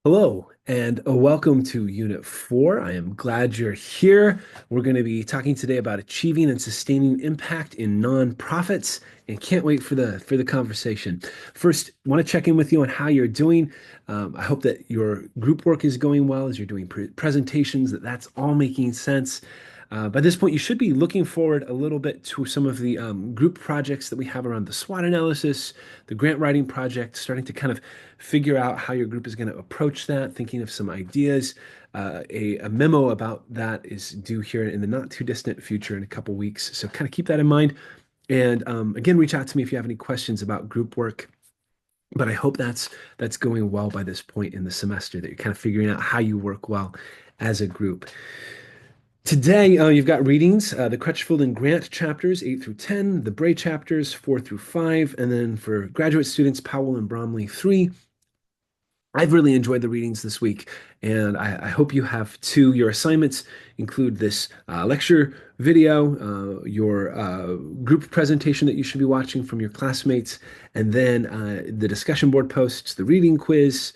Hello, and welcome to Unit 4. I am glad you're here. We're going to be talking today about achieving and sustaining impact in nonprofits, and can't wait for the conversation. First, want to check in with you on how you're doing. I hope that your group work is going well as you're doing presentations, that's all making sense. By this point, you should be looking forward a little bit to some of the group projects that we have around the SWOT analysis, the grant writing project, starting to kind of figure out how your group is going to approach that, thinking of some ideas. A memo about that is due here in the not too distant future in a couple weeks. So kind of keep that in mind. And again, reach out to me if you have any questions about group work. But I hope that's going well by this point in the semester, that you're kind of figuring out how you work well as a group. Today, you've got readings, the Crutchfield and Grant chapters 8 through 10, the Bray chapters 4 through 5, and then for graduate students, Powell and Bromley 3. I've really enjoyed the readings this week, and I hope you have too. Your assignments include this lecture video, your group presentation that you should be watching from your classmates, and then the discussion board posts, the reading quiz,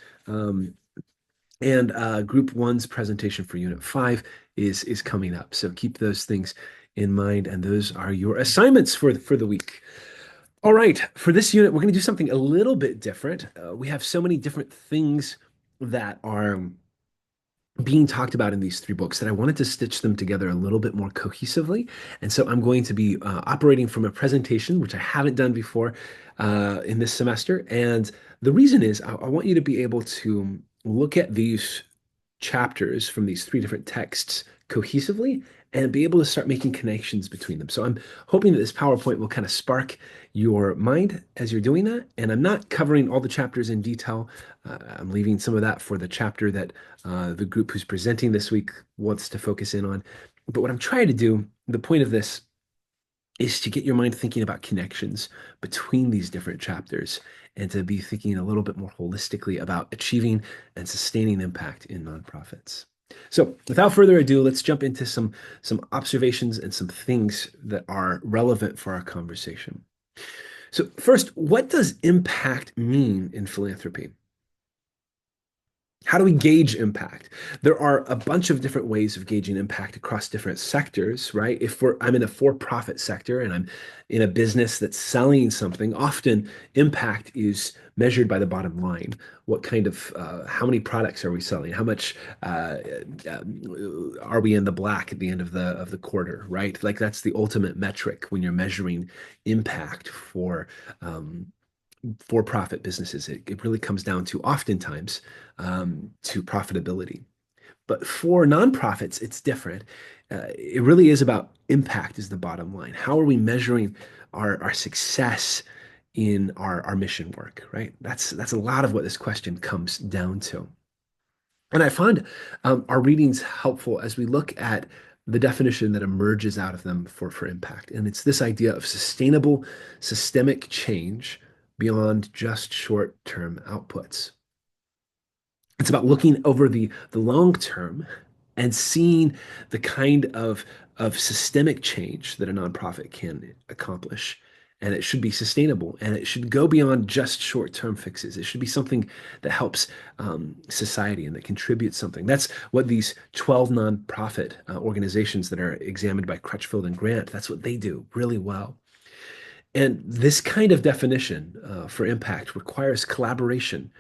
and Group One's presentation for Unit 5 is coming up. So keep those things in mind, and those are your assignments for the week. All right, for this unit, we're going to do something a little bit different. We have so many different things that are being talked about in these three books that I wanted to stitch them together a little bit more cohesively. And so I'm going to be operating from a presentation, which I haven't done before in this semester. And the reason is I want you to be able to look at these chapters from these three different texts cohesively and be able to start making connections between them. So I'm hoping that this PowerPoint will kind of spark your mind as you're doing that. And I'm not covering all the chapters in detail. I'm leaving some of that for the chapter that the group who's presenting this week wants to focus in on. But what I'm trying to do, the point of this is to get your mind thinking about connections between these different chapters and to be thinking a little bit more holistically about achieving and sustaining impact in nonprofits. So without further ado, let's jump into some observations and some things that are relevant for our conversation. So first, what does impact mean in philanthropy? How do we gauge impact? There are a bunch of different ways of gauging impact across different sectors, right? I'm in a for-profit sector and I'm in a business that's selling something, often impact is measured by the bottom line. What kind of, how many products are we selling? How much are we in the black at the end of the quarter, right? Like that's the ultimate metric when you're measuring impact for-profit businesses. It really comes down to oftentimes to profitability. But for nonprofits, it's different. It really is about impact is the bottom line. How are we measuring our success in our mission work, right? That's a lot of what this question comes down to. And I find our readings helpful as we look at the definition that emerges out of them for impact. And it's this idea of sustainable systemic change beyond just short-term outputs. It's about looking over the long term and seeing the kind of systemic change that a nonprofit can accomplish. And it should be sustainable and it should go beyond just short-term fixes. It should be something that helps society and that contributes something. That's what these 12 nonprofit organizations that are examined by Crutchfield and Grant, that's what they do really well. And this kind of definition for impact requires collaboration,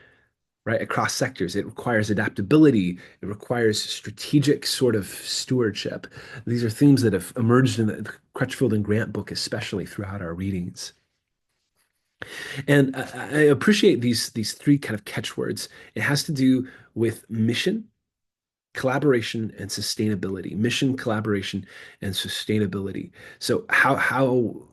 right, across sectors. It requires adaptability. It requires strategic sort of stewardship. These are themes that have emerged in the Crutchfield and Grant book, especially throughout our readings. And I appreciate these three kind of catchwords. It has to do with mission, collaboration, and sustainability. Mission, collaboration, and sustainability. So how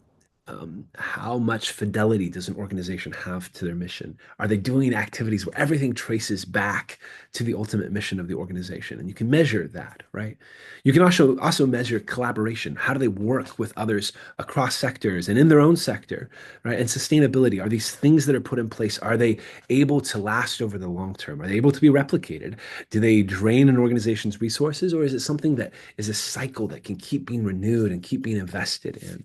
much fidelity does an organization have to their mission? Are they doing activities where everything traces back to the ultimate mission of the organization? And you can measure that, right? You can also measure collaboration. How do they work with others across sectors and in their own sector, right? And sustainability. Are these things that are put in place, are they able to last over the long term? Are they able to be replicated? Do they drain an organization's resources, or is it something that is a cycle that can keep being renewed and keep being invested in?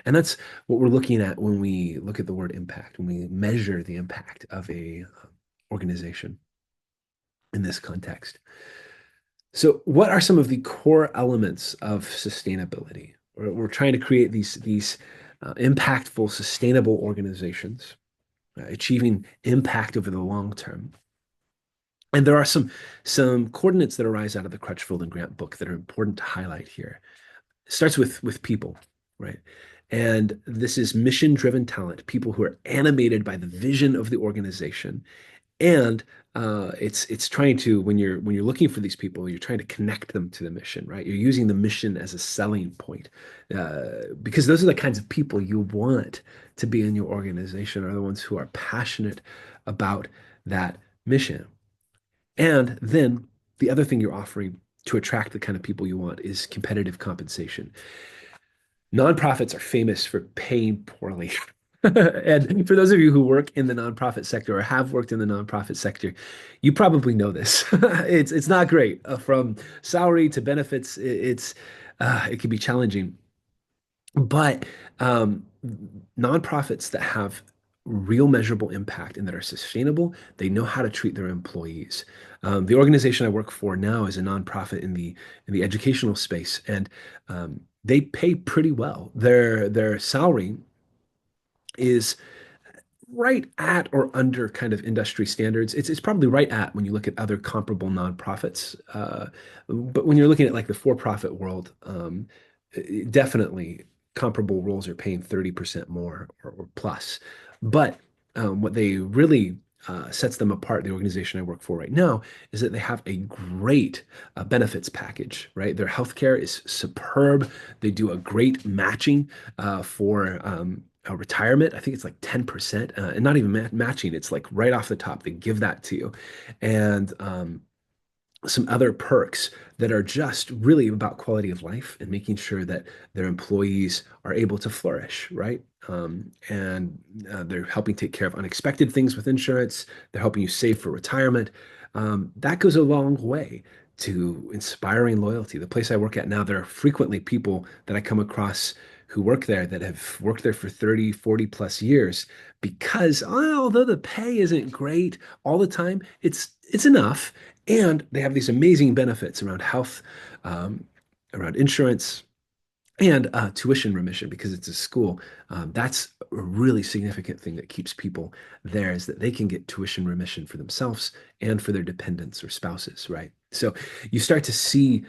And that's what we're looking at when we look at the word impact, when we measure the impact of a organization. in this context. So, what are some of the core elements of sustainability? We're trying to create these impactful, sustainable organizations, achieving impact over the long term. And there are some coordinates that arise out of the Crutchfield and Grant book that are important to highlight here. It starts with people, right? And this is mission-driven talent, people who are animated by the vision of the organization, and it's trying to when you're looking for these people, you're trying to connect them to the mission, right? You're using the mission as a selling point, because those are the kinds of people you want to be in your organization, are the ones who are passionate about that mission. And then the other thing you're offering to attract the kind of people you want is competitive compensation. Nonprofits are famous for paying poorly. And for those of you who work in the nonprofit sector or have worked in the nonprofit sector, you probably know this. It's not great. From salary to benefits, it can be challenging. But nonprofits that have real measurable impact and that are sustainable, they know how to treat their employees. The organization I work for now is a nonprofit in the educational space, and they pay pretty well. Their salary is right at or under kind of industry standards. It's probably right at when you look at other comparable nonprofits. But when you're looking at like the for-profit world, definitely comparable roles are paying 30% more or plus. But what they really sets them apart, the organization I work for right now, is that they have a great benefits package, right? Their healthcare is superb. They do a great matching for retirement. I think it's like 10%, and not even matching. It's like right off the top, they give that to you. And some other perks that are just really about quality of life and making sure that their employees are able to flourish, right? And they're helping take care of unexpected things with insurance. They're helping you save for retirement. That goes a long way to inspiring loyalty. The place I work at now, there are frequently people that I come across who work there that have worked there for 30, 40 plus years because although the pay isn't great all the time, it's enough, and they have these amazing benefits around health, um, around insurance, and tuition remission because it's a school. That's a really significant thing that keeps people there is that they can get tuition remission for themselves and for their dependents or spouses, right? So you start to see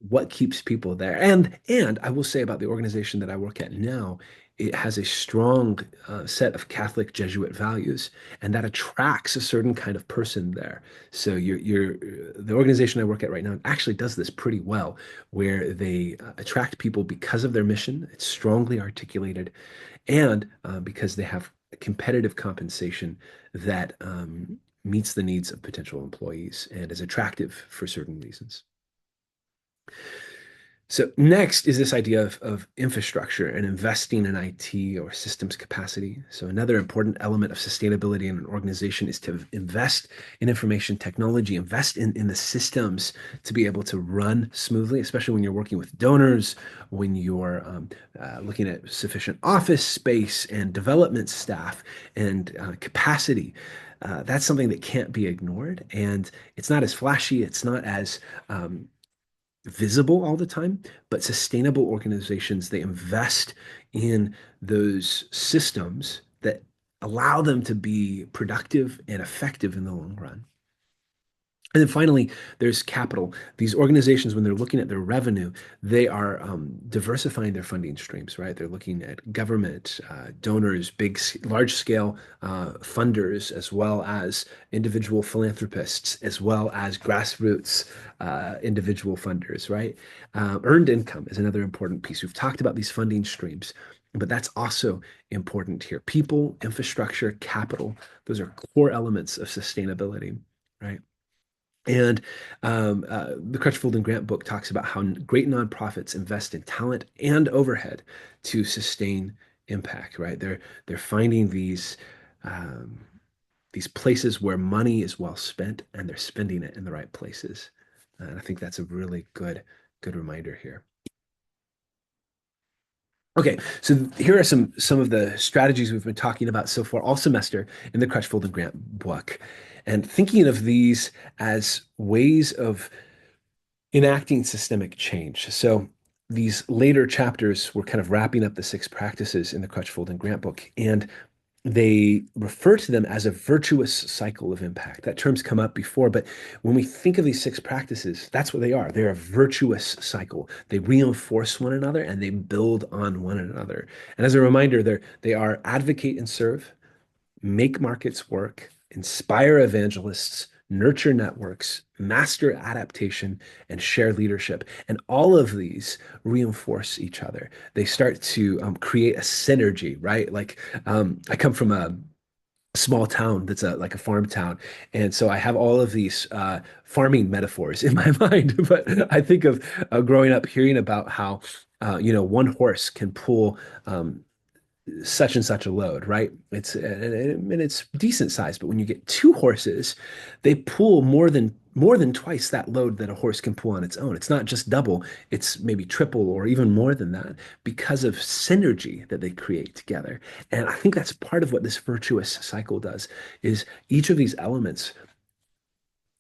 what keeps people there. And I will say about the organization that I work at now, it has a strong set of Catholic Jesuit values, and that attracts a certain kind of person there. So the organization I work at right now actually does this pretty well, where they attract people because of their mission. It's strongly articulated, and because they have competitive compensation that meets the needs of potential employees and is attractive for certain reasons. So next is this idea of infrastructure and investing in IT or systems capacity. So another important element of sustainability in an organization is to invest in information technology, invest in the systems to be able to run smoothly, especially when you're working with donors, when you're looking at sufficient office space and development staff and capacity. That's something that can't be ignored, and it's not as flashy. It's not as visible all the time, but sustainable organizations, they invest in those systems that allow them to be productive and effective in the long run. And then finally, there's capital. These organizations, when they're looking at their revenue, they are diversifying their funding streams, right? They're looking at government, donors, large scale funders, as well as individual philanthropists, as well as grassroots individual funders, right? Earned income is another important piece. We've talked about these funding streams, but that's also important here. People, infrastructure, capital, those are core elements of sustainability, right? And the Crutchfield and Grant book talks about how great nonprofits invest in talent and overhead to sustain impact. Right? They're finding um, these places where money is well spent, and they're spending it in the right places. And I think that's a really good reminder here. Okay, so here are some of the strategies we've been talking about so far all semester in the Crutchfield and Grant book, and thinking of these as ways of enacting systemic change. So these later chapters were kind of wrapping up the six practices in the Crutchfield and Grant book, and they refer to them as a virtuous cycle of impact. That term's come up before, but when we think of these six practices, that's what they are. They're a virtuous cycle. They reinforce one another and they build on one another. And as a reminder, they are advocate and serve, make markets work, inspire evangelists, nurture networks, master adaptation, and share leadership. And all of these reinforce each other. They start to create a synergy, right? Like I come from a small town that's like a farm town, and so I have all of these farming metaphors in my mind. But I think of growing up hearing about how one horse can pull such and such a load, right? It's decent size, but when you get two horses, they pull more than twice that load that a horse can pull on its own. It's not just double, it's maybe triple or even more than that because of synergy that they create together. And I think that's part of what this virtuous cycle does is each of these elements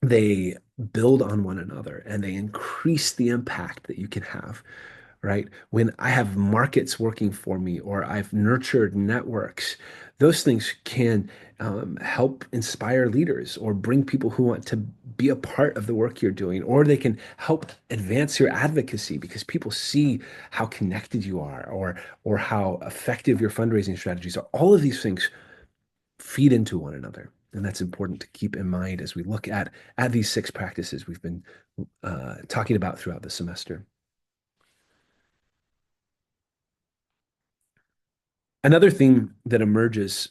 they build on one another and they increase the impact that you can have, right? When I have markets working for me or I've nurtured networks, those things can help inspire leaders or bring people who want to be a part of the work you're doing, or they can help advance your advocacy because people see how connected you are or how effective your fundraising strategies are. All of these things feed into one another. And that's important to keep in mind as we look at these six practices we've been talking about throughout the semester. Another theme that emerges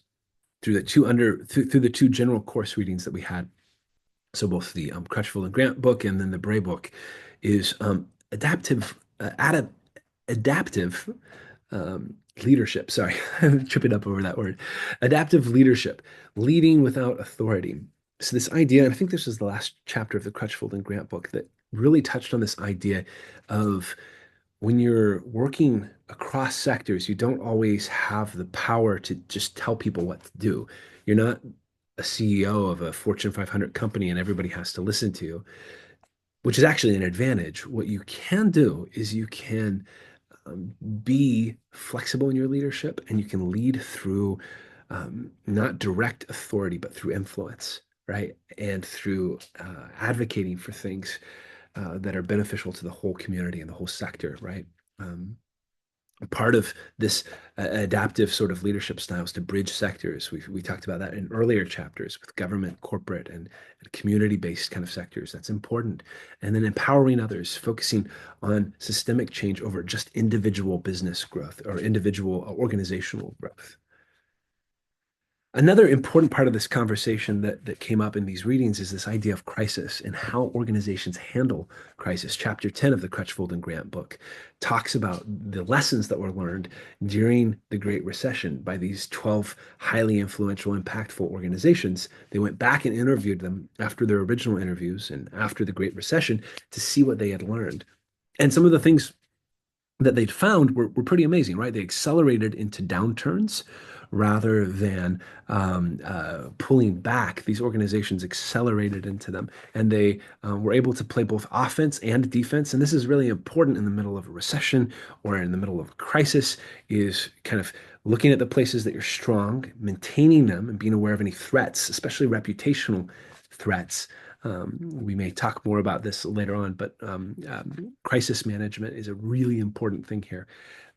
through the two general course readings that we had, so both the Crutchfield and Grant book and then the Bray book, is adaptive leadership. Sorry, I'm tripping up over that word. Adaptive leadership, leading without authority. So this idea, and I think this was the last chapter of the Crutchfield and Grant book that really touched on this idea of when you're working across sectors, you don't always have the power to just tell people what to do. You're not a CEO of a Fortune 500 company and everybody has to listen to you, which is actually an advantage. What you can do is you can be flexible in your leadership and you can lead through not direct authority, but through influence, right? And through advocating for things that are beneficial to the whole community and the whole sector, right? Um, Part of this adaptive sort of leadership styles to bridge sectors. We talked about that in earlier chapters with government, corporate, and community-based kind of sectors. That's important. And then empowering others, focusing on systemic change over just individual business growth or individual organizational growth. Another important part of this conversation that came up in these readings is this idea of crisis and how organizations handle crisis. Chapter 10 of the Crutchfield and Grant book talks about the lessons that were learned during the Great Recession by these 12 highly influential, impactful organizations. They went back and interviewed them after their original interviews and after the Great Recession to see what they had learned. And some of the things that they'd found were pretty amazing, right? They accelerated into downturns rather than pulling back. These organizations accelerated into them, and they were able to play both offense and defense. And this is really important in the middle of a recession or in the middle of a crisis, is kind of looking at the places that you're strong, maintaining them, and being aware of any threats, especially reputational threats. We may talk more about this later on, but crisis management is a really important thing here.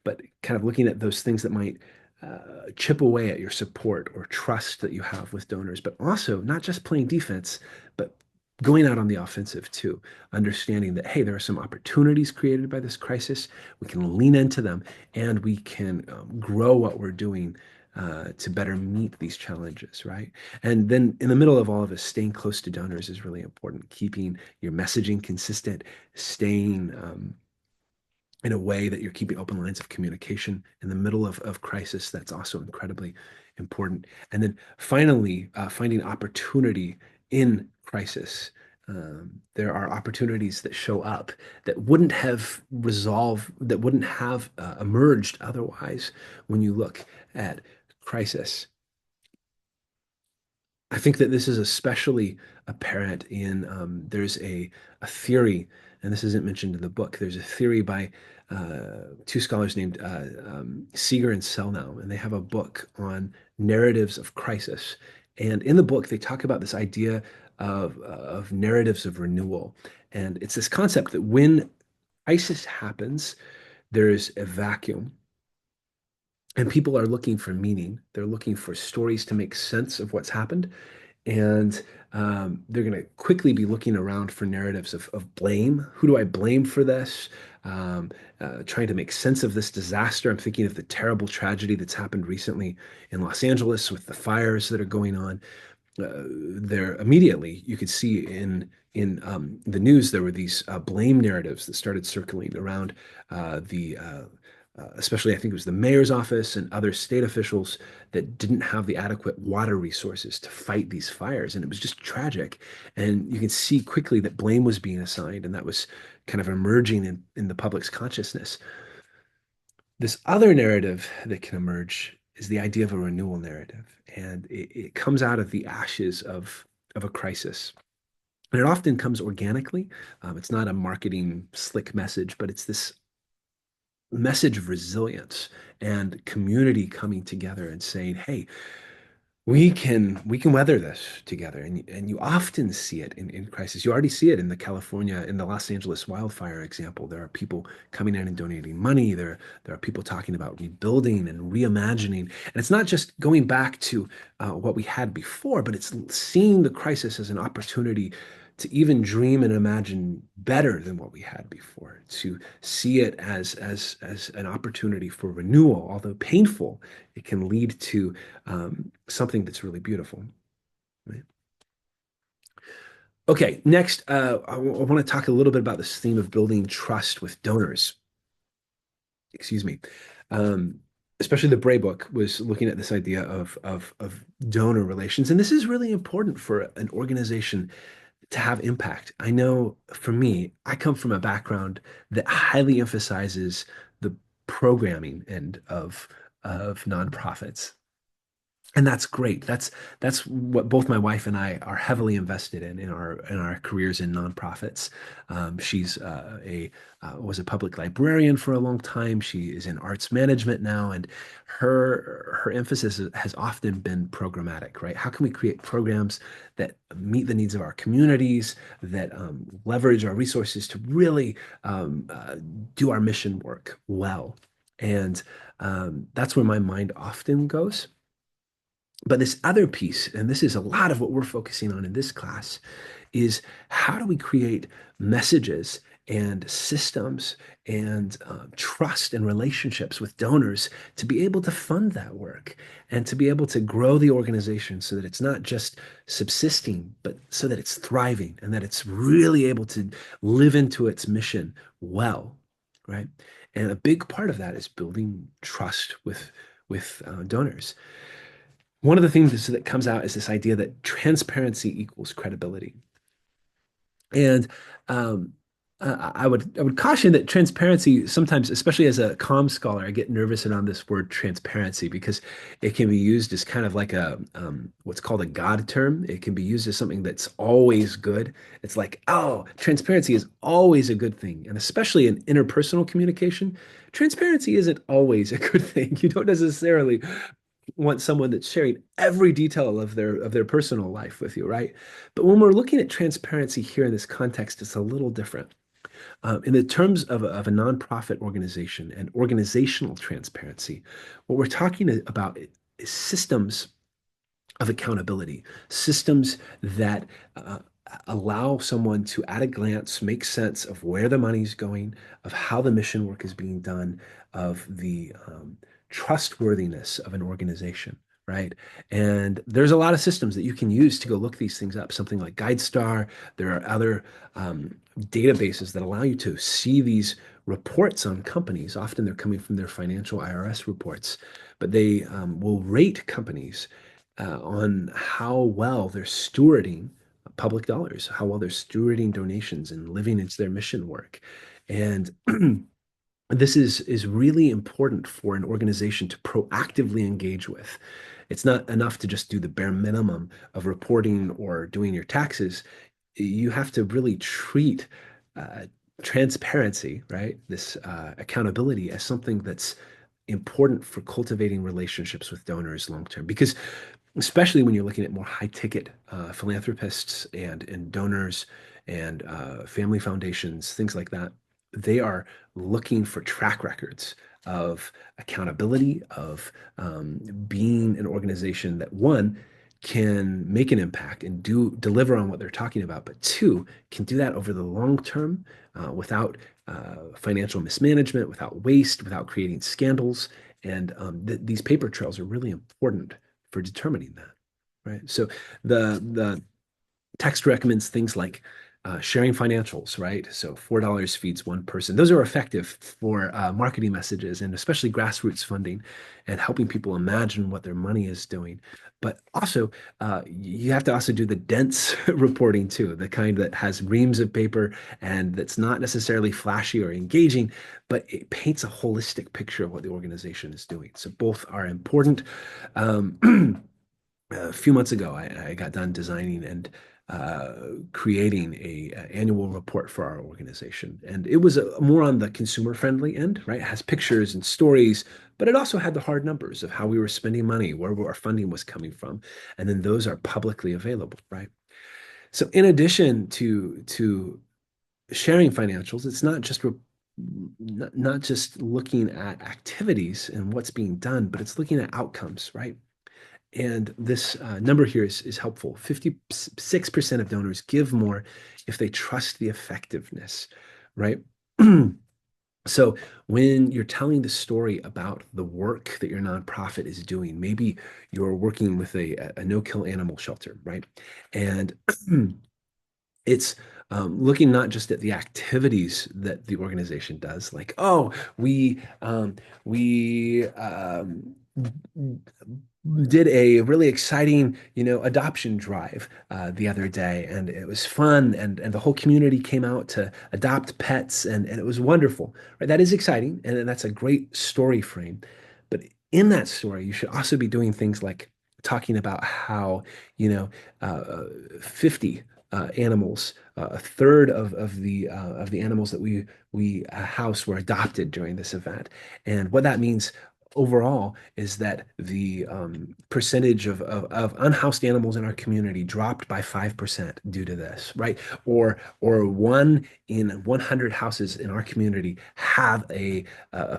But kind of looking at those things that might chip away at your support or trust that you have with donors, but also not just playing defense, but going out on the offensive too, understanding that, hey, there are some opportunities created by this crisis. We can lean into them and we can grow what we're doing to better meet these challenges, right? And then in the middle of all of this, staying close to donors is really important. Keeping your messaging consistent, staying in a way that you're keeping open lines of communication in the middle of crisis. That's also incredibly important. And then finally, finding opportunity in crisis. There are opportunities that show up that wouldn't have resolved, that wouldn't have emerged otherwise when you look at crisis. I think that this is especially apparent in there's a theory, and this isn't mentioned in the book. There's a theory by two scholars named Seeger and Selnow, and they have a book on narratives of crisis. And in the book, they talk about this idea of narratives of renewal. And it's this concept that when crisis happens, there's a vacuum, and people are looking for meaning. They're looking for stories to make sense of what's happened, and they're going to quickly be looking around for narratives of blame. Who do I blame for this? Um, Trying to make sense of this disaster. I'm thinking of the terrible tragedy that's happened recently in Los Angeles with the fires that are going on there. Immediately you could see in the news there were these blame narratives that started circling around the especially I think it was the mayor's office and other state officials that didn't have the adequate water resources to fight these fires, and it was just tragic. And you can see quickly that blame was being assigned, and that was kind of emerging in the public's consciousness. This other narrative that can emerge is the idea of a renewal narrative, and it comes out of the ashes of a crisis. And it often comes organically. It's not a marketing slick message, but it's this message of resilience and community coming together and saying, "Hey, we can weather this together." And you often see it in crisis. You already see it in the California, in the Los Angeles wildfire example. There are people coming in and donating money. There are people talking about rebuilding and reimagining. And it's not just going back to what we had before, but it's seeing the crisis as an opportunity to even dream and imagine better than what we had before, to see it as an opportunity for renewal. Although painful, it can lead to something that's really beautiful. Right? Okay, next, I want to talk a little bit about this theme of building trust with donors. Excuse me. Um, Especially the Bray book was looking at this idea of donor relations, and this is really important for an organization to have impact. I know for me, I come from a background that highly emphasizes the programming end of nonprofits. And that's great. That's what both my wife and I are heavily invested in our careers in nonprofits. She's a was a public librarian for a long time. She is in arts management now, and her emphasis has often been programmatic. Right? How can we create programs that meet the needs of our communities, that leverage our resources to really do our mission work well? And that's where my mind often goes. But this other piece, and this is a lot of what we're focusing on in this class, is how do we create messages and systems and trust and relationships with donors to be able to fund that work and to be able to grow the organization so that it's not just subsisting, but so that it's thriving and that it's really able to live into its mission well, right? And a big part of that is building trust with donors. One of the things that comes out is this idea that transparency equals credibility. And um, I would caution that transparency sometimes, especially as a comm scholar, I get nervous around this word transparency because it can be used as kind of like a what's called a God term. It can be used as something that's always good. It's like, oh, transparency is always a good thing, and especially in interpersonal communication, transparency isn't always a good thing. You don't necessarily want someone that's sharing every detail of their personal life with you, right? But when we're looking at transparency here in this context, it's a little different. In the terms of a nonprofit organization and organizational transparency, what we're talking about is systems of accountability, systems that allow someone to, at a glance, make sense of where the money's going, of how the mission work is being done, of the trustworthiness of an organization, right? And there's a lot of systems that you can use to go look these things up. Something like GuideStar. There are other databases that allow you to see these reports on companies. Often they're coming from their financial IRS reports, but they will rate companies on how well they're stewarding public dollars, how well they're stewarding donations and living into their mission work. And this is really important for an organization to proactively engage with. It's not enough to just do the bare minimum of reporting or doing your taxes. You have to really treat uh, transparency, right? This accountability as something that's important for cultivating relationships with donors long term. Because especially when you're looking at more high ticket philanthropists and donors and family foundations, things like that, they are looking for track records of accountability, of being an organization that one can make an impact and do deliver on what they're talking about, but two can do that over the long term without financial mismanagement, without waste, without creating scandals. And these paper trails are really important for determining that, right? So the text recommends things like sharing financials, right? So $4 feeds one person. Those are effective for marketing messages and especially grassroots funding and helping people imagine what their money is doing. But also, you have to also do the dense reporting too, the kind that has reams of paper and that's not necessarily flashy or engaging, but it paints a holistic picture of what the organization is doing. So both are important. Um, a few months ago, I got done designing and creating a annual report for our organization, and it was more on the consumer friendly end, right? It has pictures and stories, but it also had the hard numbers of how we were spending money, where our funding was coming from, and then those are publicly available, right? So, in addition to sharing financials, it's not just looking at activities and what's being done, but it's looking at outcomes, right? And this number here is helpful. 56% of donors give more if they trust the effectiveness, right? So when you're telling the story about the work that your nonprofit is doing, maybe you're working with a no-kill animal shelter, right? And it's looking not just at the activities that the organization does, like, oh, we did a really exciting, adoption drive the other day, and it was fun, and the whole community came out to adopt pets, and it was wonderful, right? That is exciting, and that's a great story frame. But in that story, you should also be doing things like talking about how, you know, 50 animals, a third of the animals that we house were adopted during this event, and what that means overall is that the percentage of unhoused animals in our community dropped by 5% due to this, right? Or one in 100 houses in our community have a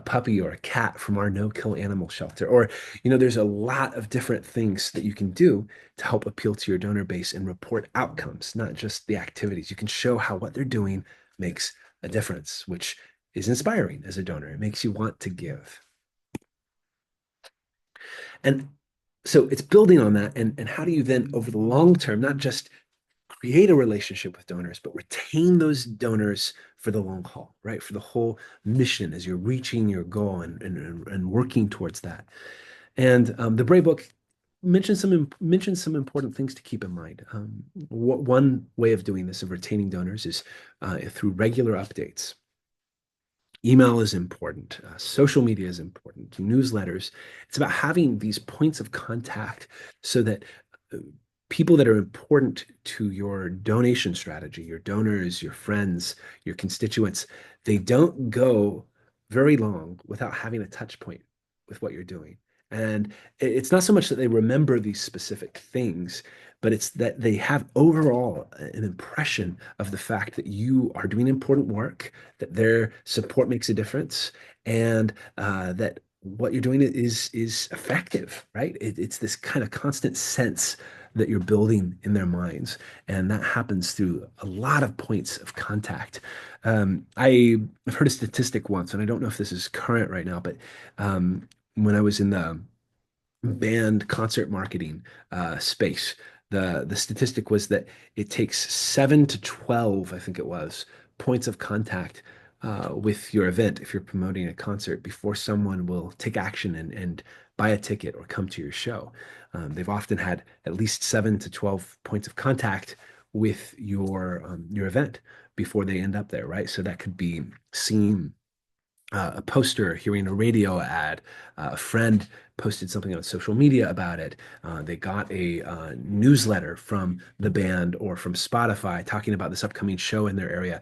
puppy or a cat from our no-kill animal shelter. Or, there's a lot of different things that you can do to help appeal to your donor base and report outcomes, not just the activities. You can show how what they're doing makes a difference, which is inspiring as a donor. It makes you want to give. And so it's building on that. And how do you then, over the long term, not just create a relationship with donors, but retain those donors for the long haul, right? For the whole mission as you're reaching your goal and working towards that. And the Brave Book mentions some important things to keep in mind. One way of doing this, of retaining donors, is through regular updates. Email is important. Social media is important. Newsletters. It's about having these points of contact so that uh, people that are important to your donation strategy, your donors, your friends, your constituents, they don't go very long without having a touch point with what you're doing. And it's not so much that they remember these specific things, but it's that they have overall an impression of the fact that you are doing important work, that their support makes a difference, and that what you're doing is effective, right? It's this kind of constant sense that you're building in their minds, and that happens through a lot of points of contact. I've heard a statistic once, and I don't know if this is current right now, but when I was in the band concert marketing space. The statistic was that it takes 7 to 12, I think it was, points of contact with your event if you're promoting a concert before someone will take action and buy a ticket or come to your show. They've often had at least 7 to 12 points of contact with your event before they end up there, right? So that could be seeing a poster, hearing a radio ad, a friend posted something on social media about it. They got a newsletter from the band or from Spotify talking about this upcoming show in their area.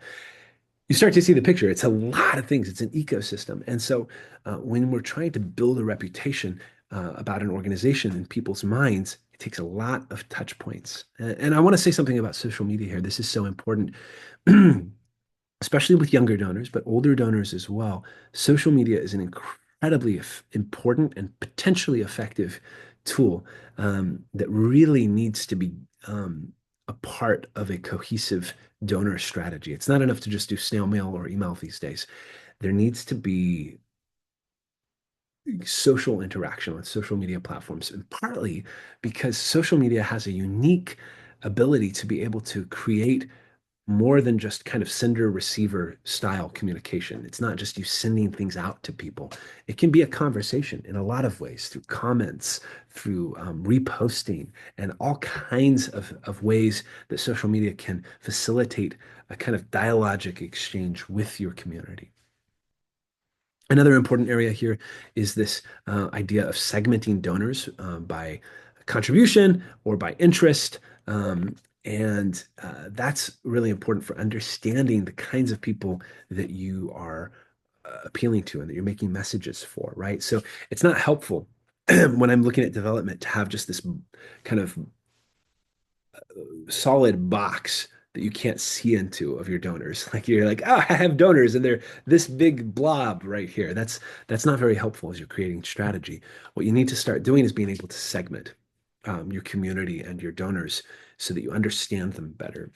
You start to see the picture. It's a lot of things. It's an ecosystem. And so when we're trying to build a reputation about an organization in people's minds, it takes a lot of touch points. And I want to say something about social media here. This is so important. Especially with younger donors, but older donors as well. Social media is an incredibly important and potentially effective tool that really needs to be a part of a cohesive donor strategy. It's not enough to just do snail mail or email these days. There needs to be social interaction with social media platforms, and partly because social media has a unique ability to be able to create more than just kind of sender receiver style communication. It's not just you sending things out to people. It can be a conversation in a lot of ways through comments, through reposting, and all kinds of ways that social media can facilitate a kind of dialogic exchange with your community. Another important area here is this idea of segmenting donors by contribution or by interest. And that's really important for understanding the kinds of people that you are appealing to and that you're making messages for, right? So it's not helpful when I'm looking at development to have just this kind of solid box that you can't see into of your donors. Like you're like, oh, I have donors and they're this big blob right here. That's not very helpful as you're creating strategy. What you need to start doing is being able to segment your community and your donors so that you understand them better.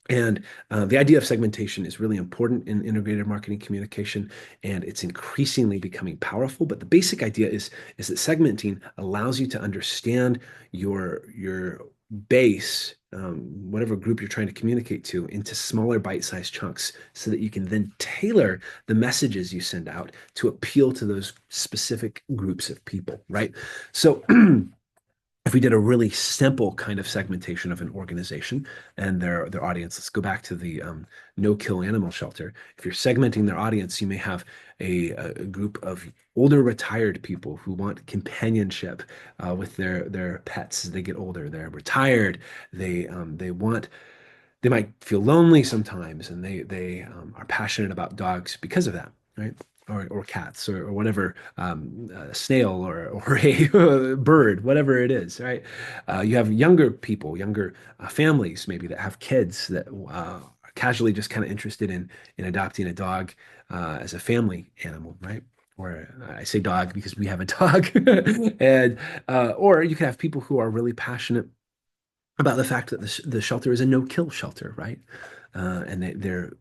And the idea of segmentation is really important in integrated marketing communication, and it's increasingly becoming powerful. But the basic idea is that segmenting allows you to understand your base, whatever group you're trying to communicate to, into smaller bite-sized chunks, so that you can then tailor the messages you send out to appeal to those specific groups of people, right? So if we did a really simple kind of segmentation of an organization and their audience, let's go back to the no-kill animal shelter. If you're segmenting their audience, you may have a group of older retired people who want companionship with their pets as they get older. They're retired. They want they might feel lonely sometimes, and they are passionate about dogs because of that, right? Or cats or whatever, a snail or a bird, whatever it is, right? You have younger people, younger families maybe that have kids that are casually just kind of interested in adopting a dog as a family animal, right? Or I say dog because we have a dog, and or you can have people who are really passionate about the fact that the shelter is a no-kill shelter, right? And they're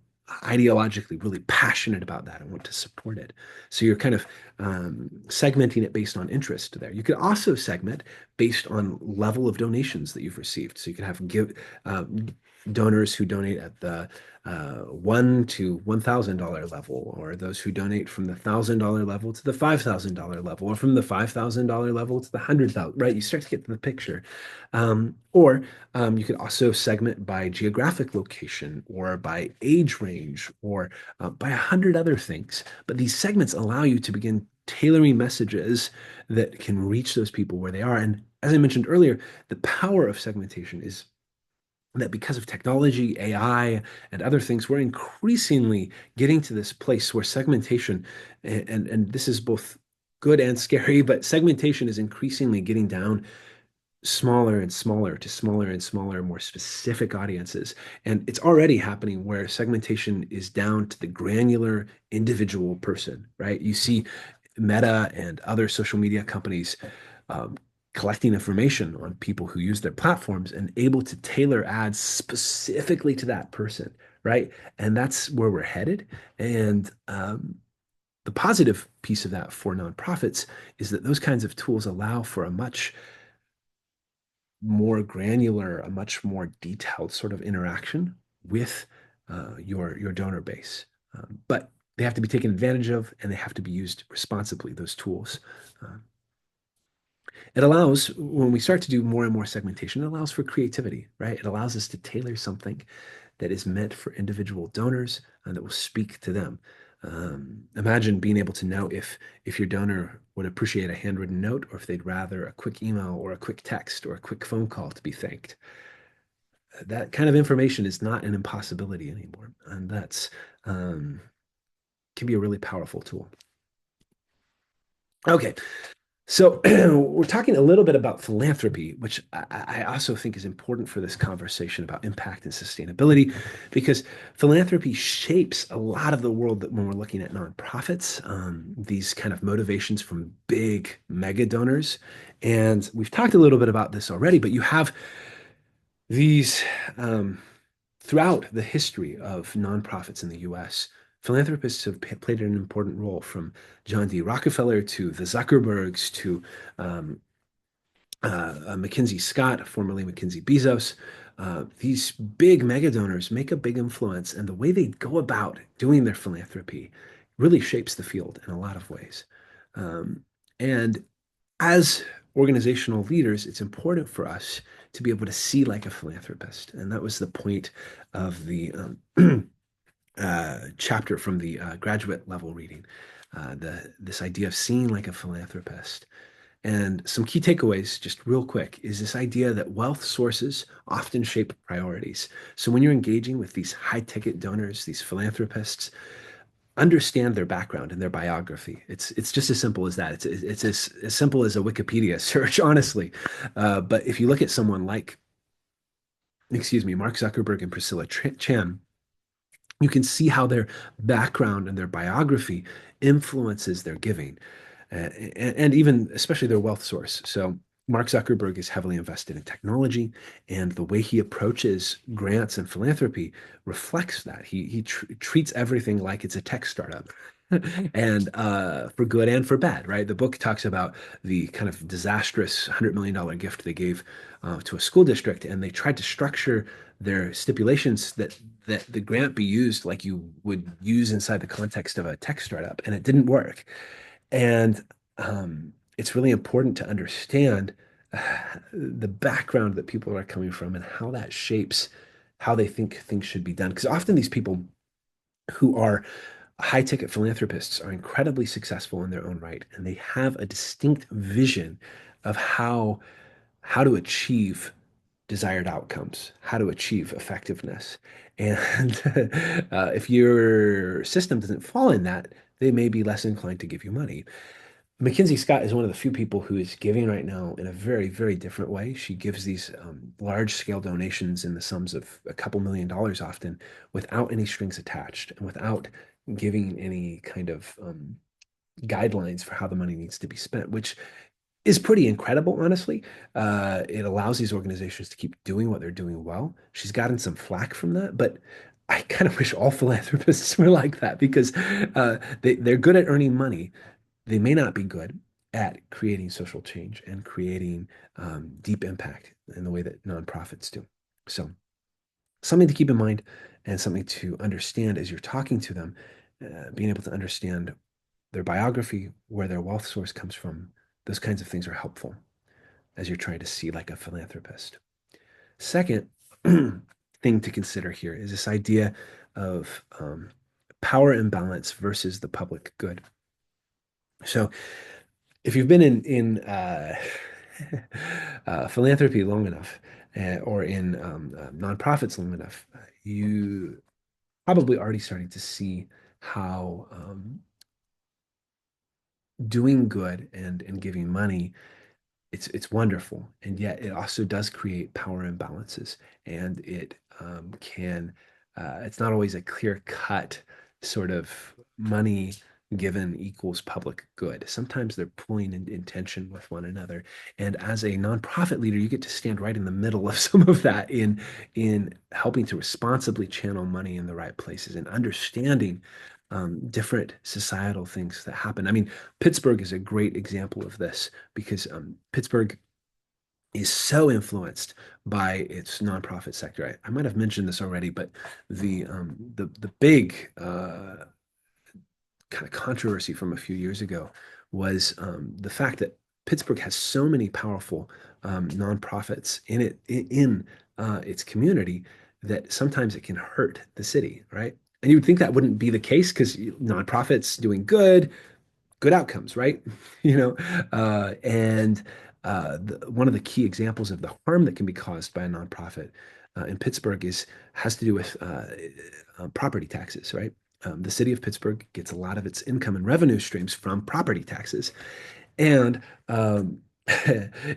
ideologically really passionate about that and want to support it. So you're kind of segmenting it based on interest there. You could also segment based on level of donations that you've received. So you could have donors who donate at the $1 to $1,000 level, or those who donate from the $1,000 level to the $5,000 level, or from the $5,000 level to the 100,000. Right? You start to get to the picture. Or you could also segment by geographic location, or by age range, or by 100 other things. But these segments allow you to begin tailoring messages that can reach those people where they are. And as I mentioned earlier, the power of segmentation is that because of technology, AI, and other things, we're increasingly getting to this place where segmentation, and this is both good and scary, but segmentation is increasingly getting down smaller and smaller to smaller and smaller, more specific audiences. And it's already happening where segmentation is down to the granular individual person, right? You see Meta and other social media companies um, collecting information on people who use their platforms and able to tailor ads specifically to that person, right? And that's where we're headed. And the positive piece of that for nonprofits is that those kinds of tools allow for a much more granular, a much more detailed sort of interaction with your donor base. But they have to be taken advantage of, and they have to be used responsibly, those tools. Uh, It allows, when we start to do more and more segmentation, it allows for creativity, right? It allows us to tailor something that is meant for individual donors and that will speak to them. Imagine being able to know if your donor would appreciate a handwritten note or if they'd rather a quick email or a quick text or a quick phone call to be thanked. That kind of information is not an impossibility anymore, and that's um, can be a really powerful tool. Okay, so we're talking a little bit about philanthropy, which I also think is important for this conversation about impact and sustainability, because philanthropy shapes a lot of the world that when we're looking at nonprofits, these kind of motivations from big mega donors. And we've talked a little bit about this already, but you have these throughout the history of nonprofits in the US. Philanthropists have played an important role from John D. Rockefeller to the Zuckerbergs to um, Mackenzie Scott, formerly Mackenzie Bezos. These big mega donors make a big influence, and the way they go about doing their philanthropy really shapes the field in a lot of ways. Um, and as organizational leaders, it's important for us to be able to see like a philanthropist. And that was the point of the chapter from the graduate level reading, this idea of seeing like a philanthropist. And some key takeaways, just real quick, is this idea that wealth sources often shape priorities. So when you're engaging with these high ticket donors, these philanthropists, understand their background and their biography. It's just as simple as that. It's as simple as a Wikipedia search, honestly. But if you look at someone like, excuse me, Mark Zuckerberg and Priscilla Chan, you can see how their background and their biography influences their giving, and even especially their wealth source. So Mark Zuckerberg is heavily invested in technology, and the way he approaches grants and philanthropy reflects that. He treats everything like it's a tech startup. And for good and for bad, right? The book talks about the kind of disastrous $100 million gift they gave to a school district, and they tried to structure their stipulations that the grant be used like you would use inside the context of a tech startup, and it didn't work. And it's really important to understand the background that people are coming from and how that shapes how they think things should be done. Because often these people who are high ticket philanthropists are incredibly successful in their own right, and they have a distinct vision of how to achieve desired outcomes, how to achieve effectiveness. And if your system doesn't fall in that, they may be less inclined to give you money. Mackenzie Scott is one of the few people who is giving right now in a very, very different way. She gives these large scale donations in the sums of a couple $1 million often without any strings attached and without giving any kind of guidelines for how the money needs to be spent, which is pretty incredible, honestly. It allows these organizations to keep doing what they're doing well. She's gotten some flack from that, but I kind of wish all philanthropists were like that because they're good at earning money. They may not be good at creating social change and creating deep impact in the way that nonprofits do. So, something to keep in mind and something to understand as you're talking to them, being able to understand their biography, where their wealth source comes from, those kinds of things are helpful as you're trying to see like a philanthropist. Second thing to consider here is this idea of power imbalance versus the public good. So if you've been in philanthropy long enough, or in nonprofits long enough, you probably already starting to see how doing good and giving money, it's wonderful, and yet it also does create power imbalances, and it can it's not always a clear cut sort of money given equals public good. Sometimes they're pulling in tension with one another, and as a nonprofit leader, you get to stand right in the middle of some of that in helping to responsibly channel money in the right places and understanding different societal things that happen. I mean, Pittsburgh is a great example of this because Pittsburgh is so influenced by its nonprofit sector. I might have mentioned this already, but the big kind of controversy from a few years ago was the fact that Pittsburgh has so many powerful nonprofits in its community that sometimes it can hurt the city, right? And you would think that wouldn't be the case because nonprofits doing good outcomes, right? You know, and one of the key examples of the harm that can be caused by a nonprofit in Pittsburgh is has to do with property taxes, right? The city of Pittsburgh gets a lot of its income and revenue streams from property taxes, and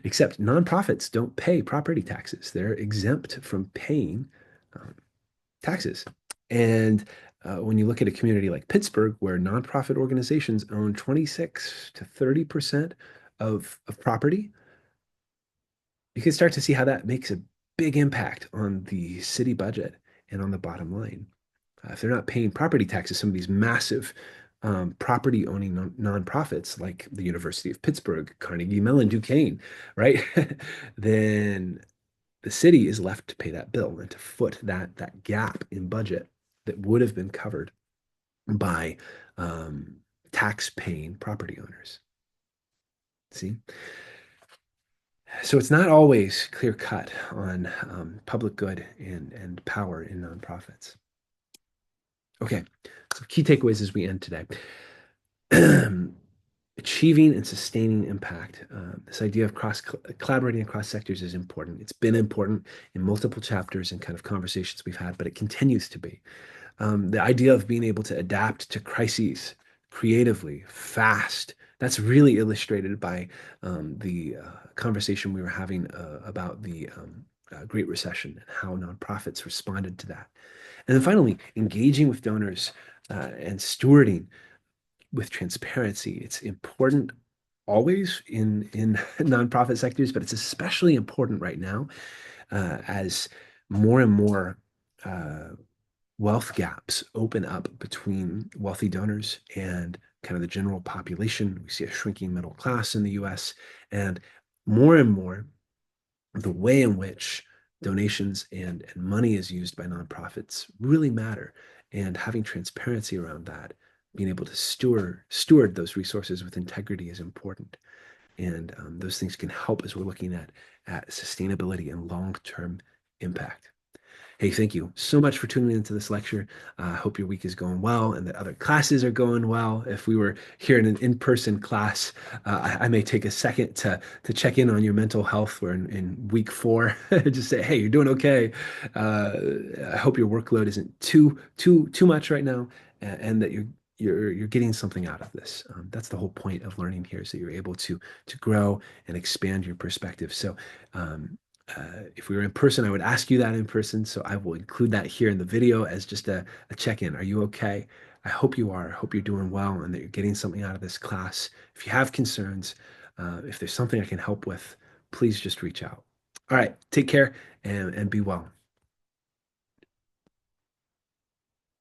except nonprofits don't pay property taxes; they're exempt from paying um, taxes. And when you look at a community like Pittsburgh, where nonprofit organizations own 26 to 30% of property, you can start to see how that makes a big impact on the city budget and on the bottom line. If they're not paying property taxes, some of these massive property owning nonprofits like the University of Pittsburgh, Carnegie Mellon, Duquesne, right? Then the city is left to pay that bill and to foot that gap in budget that would have been covered by um, tax-paying property owners. See, so it's not always clear cut on public good and power in nonprofits. Okay, so key takeaways as we end today. Achieving and sustaining impact. This idea of collaborating across sectors is important. It's been important in multiple chapters and kind of conversations we've had, but it continues to be. The idea of being able to adapt to crises creatively, fast. That's really illustrated by the conversation we were having about the Great Recession and how nonprofits responded to that. And then finally, engaging with donors and stewarding with transparency. It's important always in nonprofit sectors, but it's especially important right now as more and more uh, wealth gaps open up between wealthy donors and kind of the general population. We see a shrinking middle class in the US, and more the way in which donations and money is used by nonprofits really matter. And having transparency around that, being able to steward those resources with integrity is important. And those things can help as we're looking at sustainability and long-term impact. Hey, thank you so much for tuning into this lecture. I hope your week is going well and that other classes are going well. If we were here in an in-person class, I may take a second to check in on your mental health. We're in week 4. Just say, hey, you're doing okay. Uh, I hope your workload isn't too much right now, and that you're getting something out of this. That's the whole point of learning here, is that you're able to grow and expand your perspective. So. If we were in person, I would ask you that in person. So I will include that here in the video as just a check-in. Are you okay? I hope you are. I hope you're doing well and that you're getting something out of this class. If you have concerns, if there's something I can help with, please just reach out. All right, take care and be well.